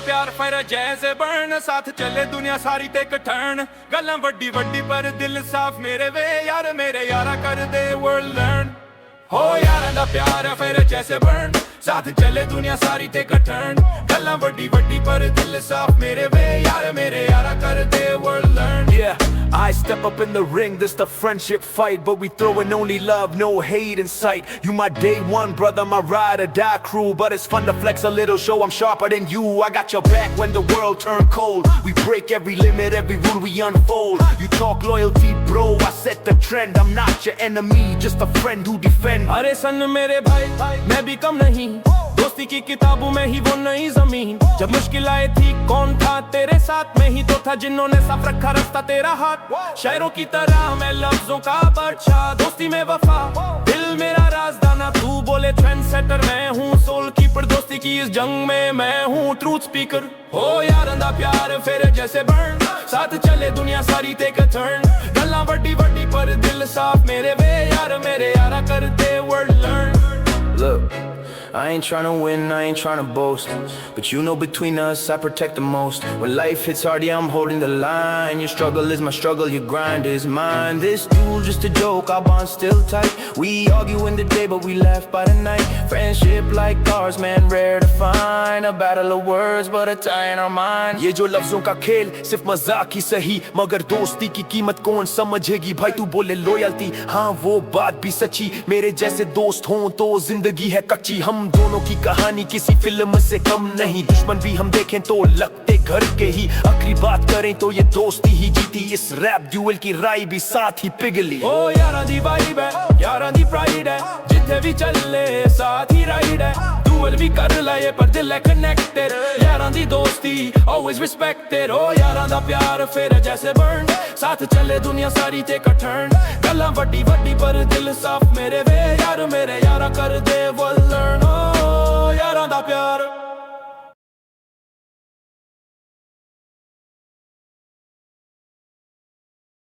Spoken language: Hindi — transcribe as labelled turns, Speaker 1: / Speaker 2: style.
Speaker 1: प्यार फिर जैसे बर्न, साथ चले दुनिया सारी ते कठन। गल्लां वड्डी वड्डी पर दिल साफ मेरे वे यार, मेरे यारा कर दे वर्ल्ड लर्न। हो यारां दा प्यार फिर जैसे बर्न, साथ चले दुनिया सारी ते कठन। गल्लां वड्डी वड्डी पर दिल साफ मेरे वे यार, मेरे यारा कर दे world learn.
Speaker 2: Yeah, I step up in the ring, this the friendship fight, but we throwing only love, no hate in sight. You my day one brother, my ride or die crew, but it's fun to flex a little, show I'm sharper than you. I got your back when the world turn cold. We break every limit, every rule we unfold. You talk loyalty bro, I set the trend. I'm not your enemy, just a friend who defend.
Speaker 1: अरे सन मेरे भाई मैं भी कम नहीं, दोस्ती की किताबों में ही वो नई जमीन। जब मुश्किल आए थी कौन था तेरे साथ, में ही तो था जिन्होंने साफ रखा रास्ता तेरा हाथ। शायरों की तरह मैं लफ्जों का बादशाह, दोस्ती में वफा दिल मेरा राजदाना। तू बोले ट्रेंड सेटर, मैं हूँ सोल कीपर। दोस्ती की इस जंग में मैं हूँ ट्रूथ स्पीकर। हो यारां दा प्यार फिर जैसे बर्न, साथ चले दुनिया सारी ते टर्न। गल्लां वड्डी वड्डी पर दिल साफ मेरे वे यार, मेरे यारा कर दे world learn.
Speaker 2: Look, I ain't tryna win, I ain't tryna boast, but you know between us I protect the most. When life hits hard, yeah, I'm holding the line. Your struggle is my struggle, your grind is mine. This duel just a joke, our bond still tight. We argue in the day, but we laugh by the night. Friendship like ours, man, rare to find. A battle of words, but a tie in our minds. ये जो लफ्जों का खेल सिर्फ मजाक ही सही, मगर दोस्ती की कीमत कौन समझेगी। भाई तू बोले लॉयल्टी, हाँ वो बात भी सच्ची। मेरे जैसे दोस्त हों तो जिंदगी है कच्ची। हम दोनों की कहानी किसी फिल्म से कम नहीं, दुश्मन भी हम देखें तो लगते घर के ही। आखिरी बात करें तो ये दोस्ती ही जीती, इस रैप ड्यूल की राई भी साथ ही पिघली।
Speaker 1: ओ यारां दी वाइब है, यारां दी प्राइड है, जिथे भी चले साथ ही राइड है। डुअल भी कर लाए पर दिल है कनेक्टेड, यारां दी दोस्ती always respected। ओ यारां दा प्यार फिर जैसे बर्न, साथ चले दुनिया सारी ते टर्न। गल्लां वड्डी वड्डी पर दिल साफ मेरे वे यार, मेरे यारा कर दे वर्ल्ड लर्न। ओ यारां दा प्यार